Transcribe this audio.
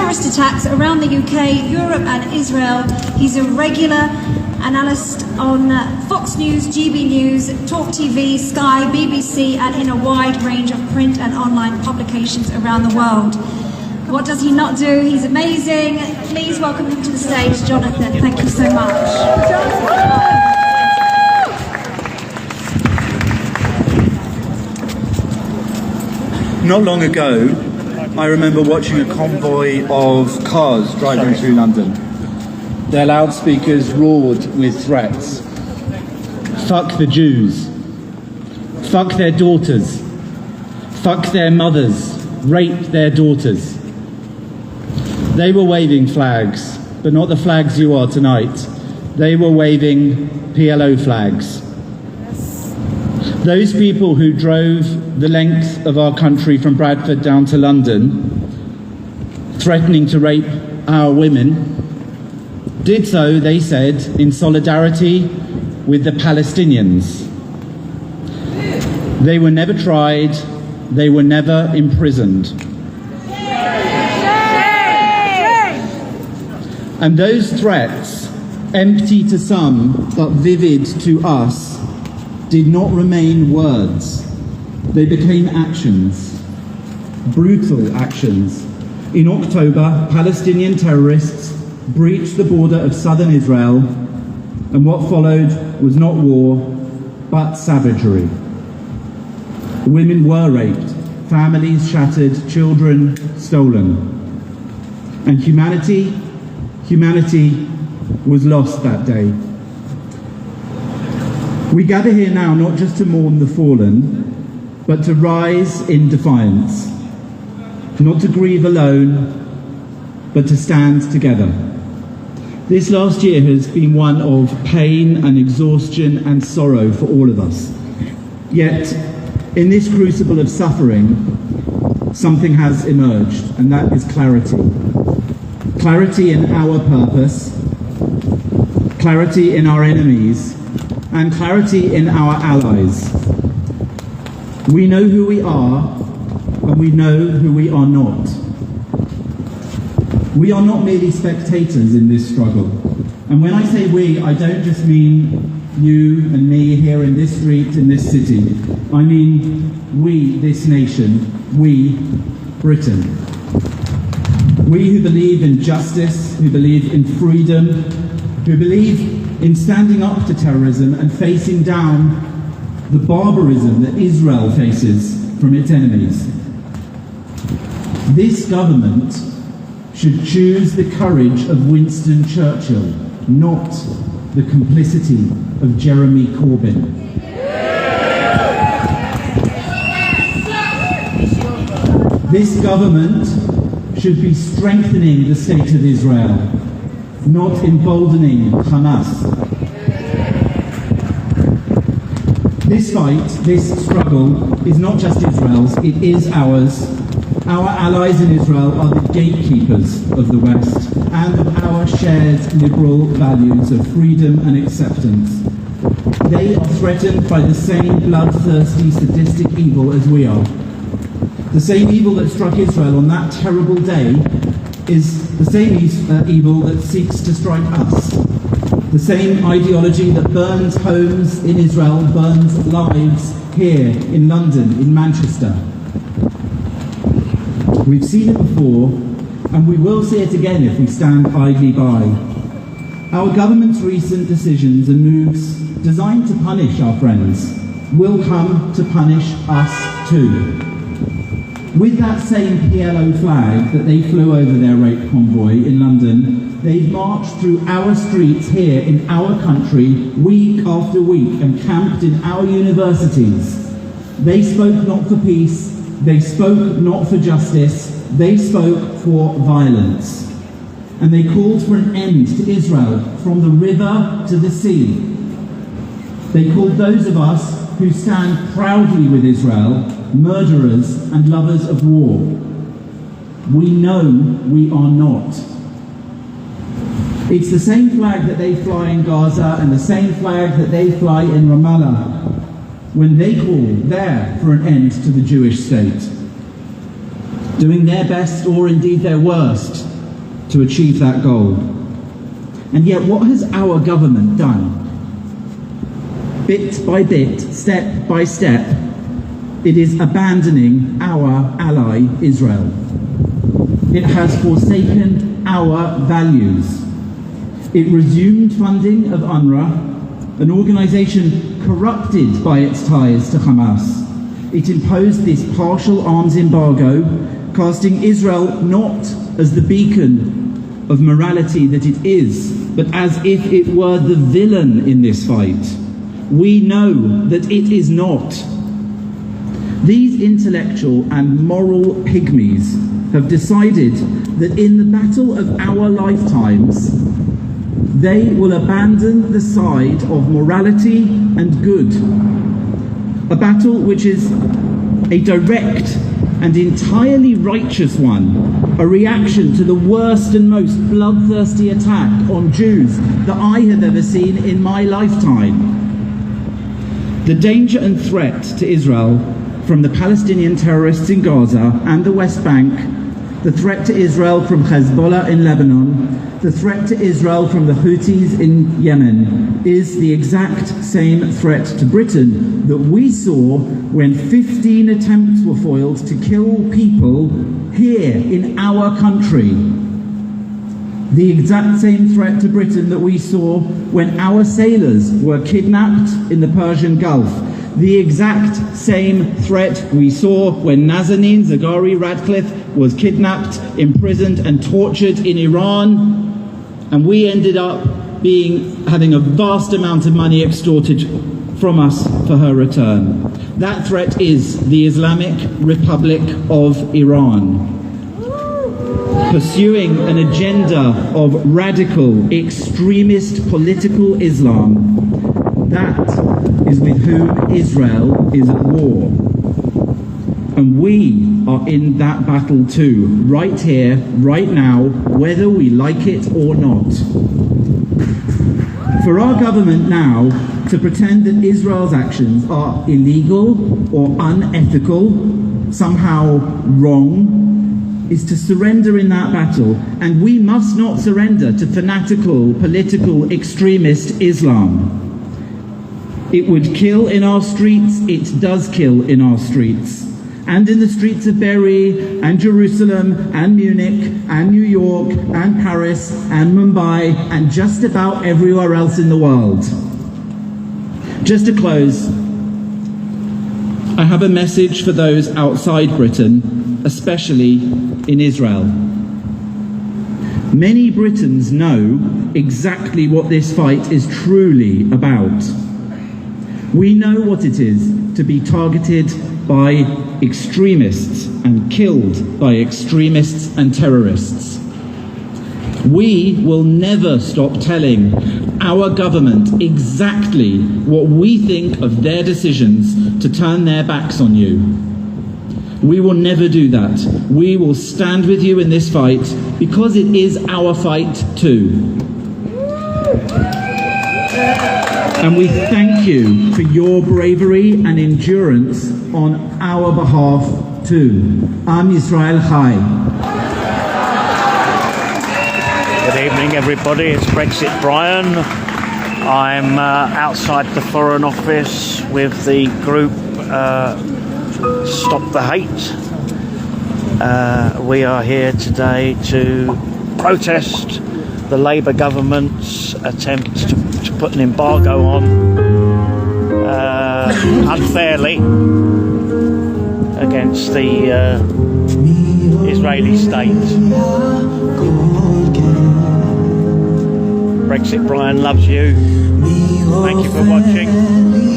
terrorist attacks around the UK, Europe and Israel. He's a regular analyst on Fox News, GB News, Talk TV, Sky, BBC, and in a wide range of print and online publications around the world. What does he not do? He's amazing. Please welcome him to the stage, Jonathan. Thank you so much. Not long ago, I remember watching a convoy of cars driving through London. Their loudspeakers roared with threats. Fuck the Jews. Fuck their daughters. Fuck their mothers. Rape their daughters. They were waving flags, but not the flags you are tonight. They were waving PLO flags. Those people who drove the length of our country from Bradford down to London, threatening to rape our women, did so, they said, in solidarity with the Palestinians. They were never tried, they were never imprisoned. And those threats, empty to some but vivid to us, did not remain words. They became actions, brutal actions. In October, Palestinian terrorists breached the border of southern Israel, and what followed was not war, but savagery. Women were raped, families shattered, children stolen. And humanity was lost that day. We gather here now not just to mourn the fallen, but to rise in defiance, not to grieve alone, but to stand together. This last year has been one of pain and exhaustion and sorrow for all of us. Yet, in this crucible of suffering, something has emerged, and that is clarity. Clarity in our purpose, clarity in our enemies, and clarity in our allies. We know who we are, and we know who we are not. We are not merely spectators in this struggle. And when I say we, I don't just mean you and me here in this street, in this city. I mean we, this nation, we, Britain. We who believe in justice, who believe in freedom, who believe in standing up to terrorism and facing down the barbarism that Israel faces from its enemies. This government should choose the courage of Winston Churchill, not the complicity of Jeremy Corbyn. This government should be strengthening the state of Israel, not emboldening Hamas. This fight, this struggle, is not just Israel's, it is ours. Our allies in Israel are the gatekeepers of the West and of our shared liberal values of freedom and acceptance. They are threatened by the same bloodthirsty, sadistic evil as we are. The same evil that struck Israel on that terrible day is the same evil that seeks to strike us. The same ideology that burns homes in Israel burns lives here in London, in Manchester. We've seen it before, and we will see it again if we stand idly by. Our government's recent decisions and moves designed to punish our friends will come to punish us too. With that same PLO flag that they flew over their rape convoy in London, they've marched through our streets here in our country week after week and camped in our universities. They spoke not for peace, they spoke not for justice, they spoke for violence. And they called for an end to Israel from the river to the sea. They called those of us who stand proudly with Israel murderers and lovers of war. We know we are not. It's the same flag that they fly in Gaza and the same flag that they fly in Ramallah when they call there for an end to the Jewish state, doing their best or indeed their worst to achieve that goal. And yet, what has our government done? Bit by bit, step by step, it is abandoning our ally Israel. It has forsaken our values. It resumed funding of UNRWA, an organisation corrupted by its ties to Hamas. It imposed this partial arms embargo, casting Israel not as the beacon of morality that it is, but as if it were the villain in this fight. We know that it is not. These intellectual and moral pygmies have decided that in the battle of our lifetimes, they will abandon the side of morality and good. A battle which is a direct and entirely righteous one, a reaction to the worst and most bloodthirsty attack on Jews that I have ever seen in my lifetime. The danger and threat to Israel from the Palestinian terrorists in Gaza and the West Bank, the threat to Israel from Hezbollah in Lebanon, the threat to Israel from the Houthis in Yemen is the exact same threat to Britain that we saw when 15 attempts were foiled to kill people here in our country. The exact same threat to Britain that we saw when our sailors were kidnapped in the Persian Gulf. The exact same threat we saw when Nazanin Zaghari Ratcliffe was kidnapped, imprisoned and tortured in Iran, and we ended up having a vast amount of money extorted from us for her return. That threat is the Islamic Republic of Iran, pursuing an agenda of radical, extremist political Islam. That is with whom Israel is at war. And we are in that battle too, right here, right now, whether we like it or not. For our government now to pretend that Israel's actions are illegal or unethical, somehow wrong, is to surrender in that battle, and we must not surrender to fanatical, political, extremist Islam. It would kill in our streets, it does kill in our streets, and in the streets of Beirut, and Jerusalem, and Munich, and New York, and Paris, and Mumbai, and just about everywhere else in the world. Just to close, I have a message for those outside Britain, especially in Israel. Many Britons know exactly what this fight is truly about. We know what it is to be targeted by extremists and killed by extremists and terrorists. We will never stop telling our government exactly what we think of their decisions to turn their backs on you. We will never do that. We will stand with you in this fight because it is our fight too. And we thank you for your bravery and endurance on our behalf too. Am Yisrael Chai. Good evening, everybody. It's Brexit Brian. I'm outside the Foreign Office with the group Stop the Hate. We are here today to protest the Labour government's attempt to put an embargo on unfairly against the Israeli state. Brexit Brian loves you. Thank you for watching.